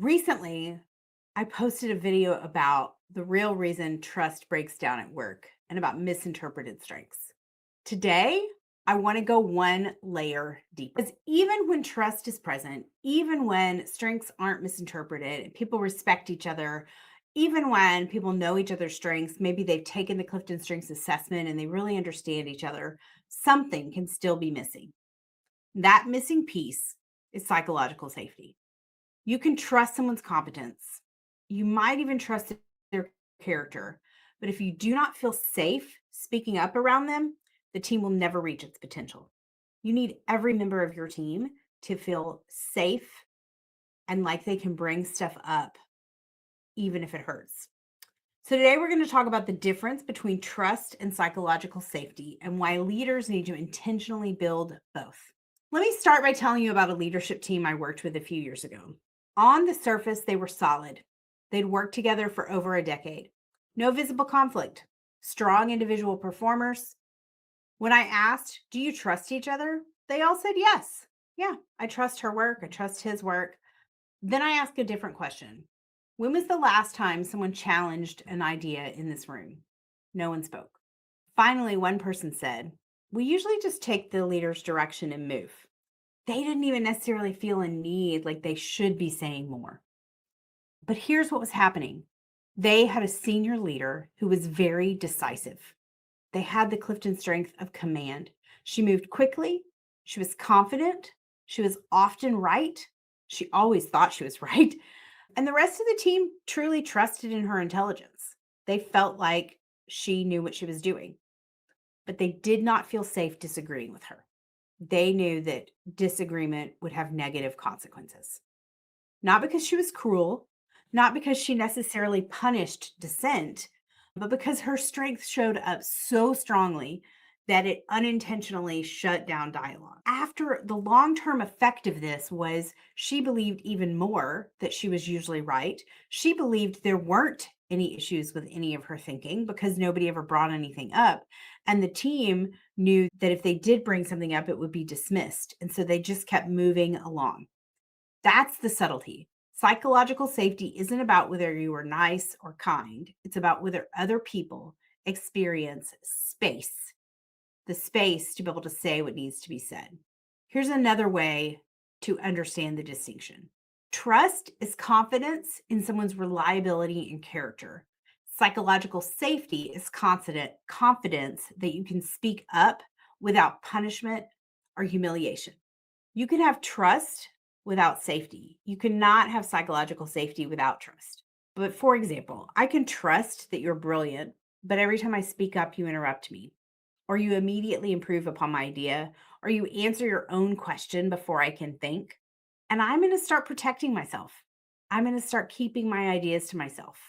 Recently, I posted a video about the real reason trust breaks down at work and about misinterpreted strengths. Today, I want to go one layer deeper. Because even when trust is present, even when strengths aren't misinterpreted, and people respect each other, even when people know each other's strengths, maybe they've taken the Clifton Strengths assessment and they really understand each other, something can still be missing. That missing piece is psychological safety. You can trust someone's competence. You might even trust their character. But if you do not feel safe speaking up around them, the team will never reach its potential. You need every member of your team to feel safe and like they can bring stuff up, even if it hurts. So, today we're going to talk about the difference between trust and psychological safety and why leaders need to intentionally build both. Let me start by telling you about a leadership team I worked with a few years ago. On the surface, they were solid. They'd worked together for over a decade. No visible conflict, strong individual performers. When I asked, "Do you trust each other?" they all said yes. Yeah, I trust her work. I trust his work. Then I asked a different question. When was the last time someone challenged an idea in this room? No one spoke. Finally, one person said, "We usually just take the leader's direction and move." They didn't even necessarily feel a need like they should be saying more. But here's what was happening. They had a senior leader who was very decisive. They had the Clifton strength of command. She moved quickly. She was confident. She was often right. She always thought she was right. And the rest of the team truly trusted in her intelligence. They felt like she knew what she was doing, but they did not feel safe disagreeing with her. They knew that disagreement would have negative consequences. Not because she was cruel, not because she necessarily punished dissent, but because her strength showed up so strongly that it unintentionally shut down dialogue. After the long term effect of this was she believed even more that she was usually right. She believed there weren't any issues with any of her thinking because nobody ever brought anything up. And the team knew that if they did bring something up, it would be dismissed. And so they just kept moving along. That's the subtlety. Psychological safety isn't about whether you are nice or kind. It's about whether other people experience space, the space to be able to say what needs to be said. Here's another way to understand the distinction. Trust is confidence in someone's reliability and character. Psychological safety is confidence that you can speak up without punishment or humiliation. You can have trust without safety. You cannot have psychological safety without trust. But for example, I can trust that you're brilliant, but every time I speak up, you interrupt me, or you immediately improve upon my idea, or you answer your own question before I can think. And I'm going to start protecting myself. I'm going to start keeping my ideas to myself.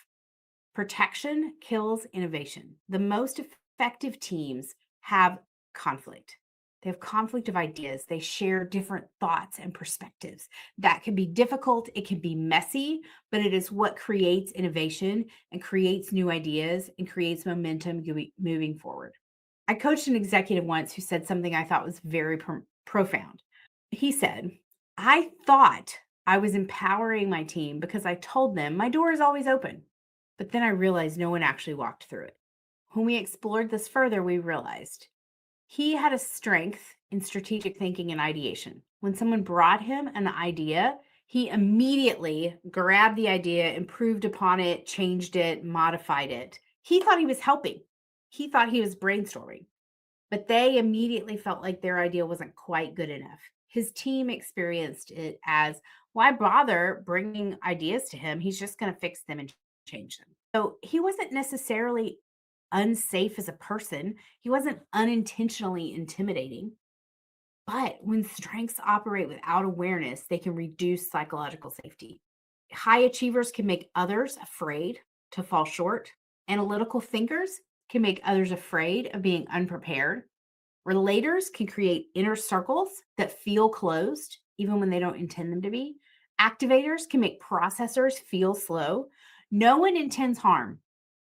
Protection kills innovation. The most effective teams have conflict. They have conflict of ideas. They share different thoughts and perspectives. That can be difficult. It can be messy, but it is what creates innovation and creates new ideas and creates momentum moving forward. I coached an executive once who said something I thought was very profound. He said, "I thought I was empowering my team because I told them my door is always open. But then I realized no one actually walked through it." When we explored this further, we realized he had a strength in strategic thinking and ideation. When someone brought him an idea, he immediately grabbed the idea, improved upon it, changed it, modified it. He thought he was helping. He thought he was brainstorming, but they immediately felt like their idea wasn't quite good enough. His team experienced it as, why bother bringing ideas to him? He's just going to fix them and change them. So he wasn't necessarily unsafe as a person. He wasn't unintentionally intimidating. But when strengths operate without awareness, they can reduce psychological safety. High achievers can make others afraid to fall short. Analytical thinkers can make others afraid of being unprepared. Relators can create inner circles that feel closed, even when they don't intend them to be. Activators can make processors feel slow. No one intends harm.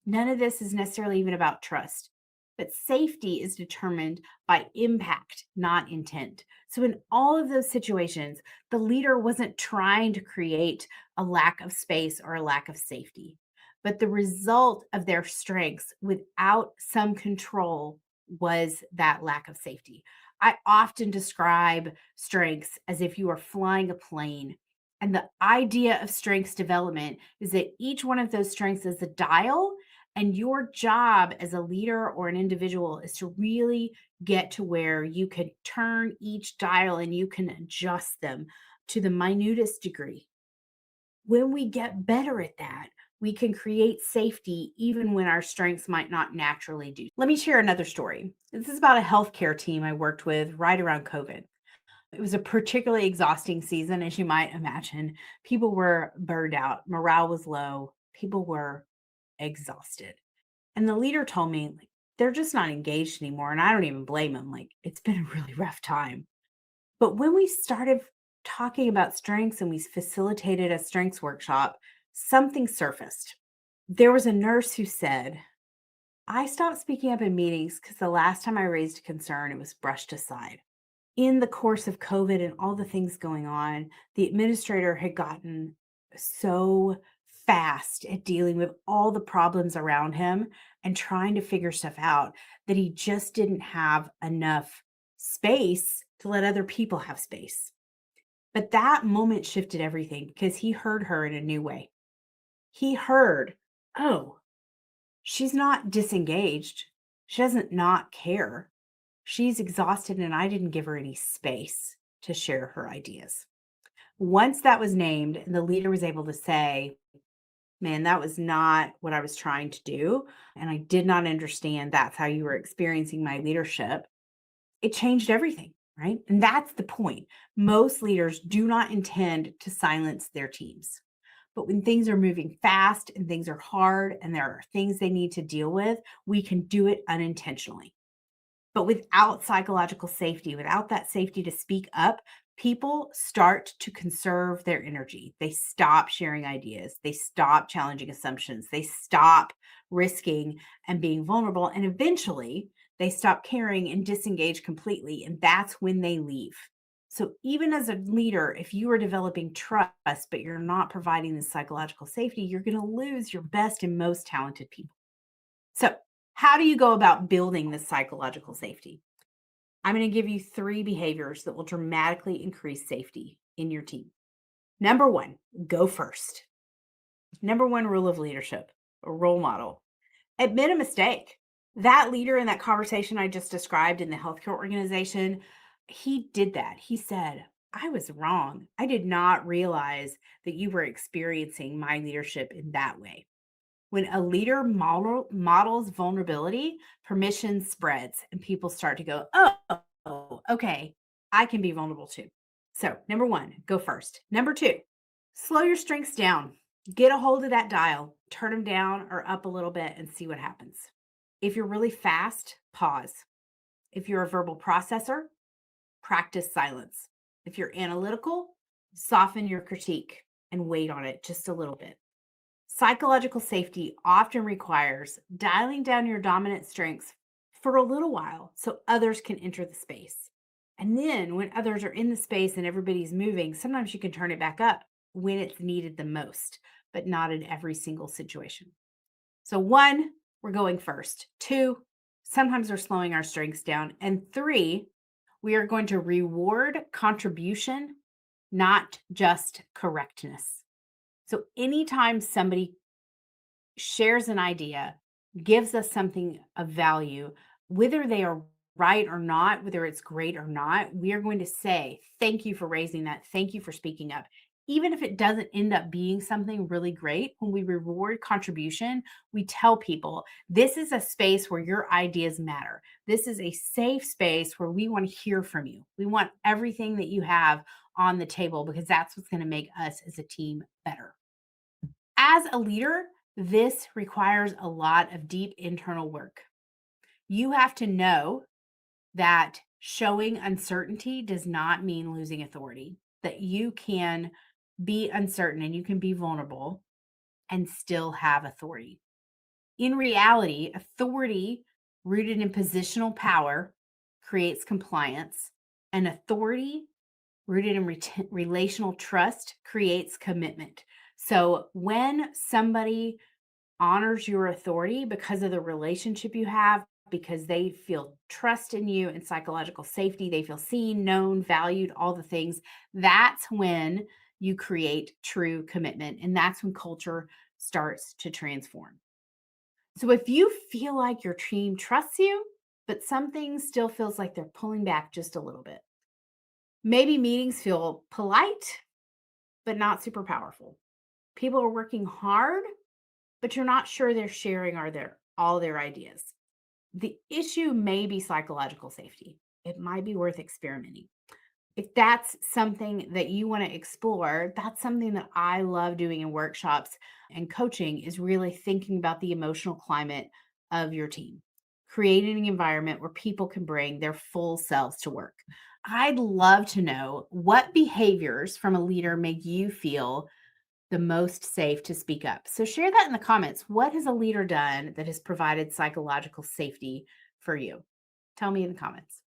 None of this is necessarily even about trust. But safety is determined by impact, not intent. So, in all of those situations, the leader wasn't trying to create a lack of space or a lack of safety, but the result of their strengths without some control was that lack of safety. I often describe strengths as if you are flying a plane. And the idea of strengths development is that each one of those strengths is a dial, and your job as a leader or an individual is to really get to where you can turn each dial and you can adjust them to the minutest degree. When we get better at that, we can create safety even when our strengths might not naturally do. Let me share another story. This is about a healthcare team I worked with right around COVID. It was a particularly exhausting season, as you might imagine. People were burned out, morale was low, people were exhausted. And the leader told me, like, they're just not engaged anymore. And I don't even blame them. Like, it's been a really rough time. But when we started talking about strengths and we facilitated a strengths workshop, something surfaced. There was a nurse who said, I stopped speaking up in meetings because the last time I raised a concern, it was brushed aside. In the course of COVID and all the things going on, the administrator had gotten so fast at dealing with all the problems around him and trying to figure stuff out that he just didn't have enough space to let other people have space. But that moment shifted everything because he heard her in a new way. He heard, oh, she's not disengaged. She doesn't not care. She's exhausted, and I didn't give her any space to share her ideas. Once that was named, and the leader was able to say, man, that was not what I was trying to do. And I did not understand that's how you were experiencing my leadership. It changed everything, right? And that's the point. Most leaders do not intend to silence their teams. But when things are moving fast and things are hard and there are things they need to deal with, we can do it unintentionally. But without psychological safety, without that safety to speak up, people start to conserve their energy. They stop sharing ideas. They stop challenging assumptions. They stop risking and being vulnerable. And eventually, they stop caring and disengage completely. And that's when they leave. So, even as a leader, if you are developing trust, but you're not providing the psychological safety, you're going to lose your best and most talented people. So, how do you go about building this psychological safety? I'm going to give you 3 behaviors that will dramatically increase safety in your team. Number 1, go first. Number 1 rule of leadership, a role model. Admit a mistake. That leader in that conversation I just described in the healthcare organization, he did that. He said, I was wrong. I did not realize that you were experiencing my leadership in that way. When a leader models vulnerability, permission spreads and people start to go, oh, okay, I can be vulnerable too. So, number 1, go first. Number 2, slow your strengths down. Get a hold of that dial, turn them down or up a little bit and see what happens. If you're really fast, pause. If you're a verbal processor, practice silence. If you're analytical, soften your critique and wait on it just a little bit. Psychological safety often requires dialing down your dominant strengths for a little while so others can enter the space. And then when others are in the space and everybody's moving, sometimes you can turn it back up when it's needed the most, but not in every single situation. So, 1, we're going first. 2, sometimes we're slowing our strengths down. And 3, we are going to reward contribution, not just correctness. So anytime somebody shares an idea, gives us something of value, whether they are right or not, whether it's great or not, we are going to say, thank you for raising that. Thank you for speaking up. Even if it doesn't end up being something really great, when we reward contribution, we tell people this is a space where your ideas matter. This is a safe space where we want to hear from you. We want everything that you have on the table because that's what's going to make us as a team better. As a leader, this requires a lot of deep internal work. You have to know that showing uncertainty does not mean losing authority, that you can be uncertain and you can be vulnerable and still have authority. In reality, authority rooted in positional power creates compliance, and authority rooted in relational trust creates commitment. So when somebody honors your authority because of the relationship you have, because they feel trust in you and psychological safety, they feel seen, known, valued, all the things, that's when you create true commitment. And that's when culture starts to transform. So if you feel like your team trusts you, but something still feels like they're pulling back just a little bit, maybe meetings feel polite, but not super powerful. People are working hard, but you're not sure they're sharing all their ideas. The issue may be psychological safety. It might be worth experimenting. If that's something that you want to explore, that's something that I love doing in workshops and coaching is really thinking about the emotional climate of your team, creating an environment where people can bring their full selves to work. I'd love to know what behaviors from a leader make you feel the most safe to speak up. So share that in the comments. What has a leader done that has provided psychological safety for you? Tell me in the comments.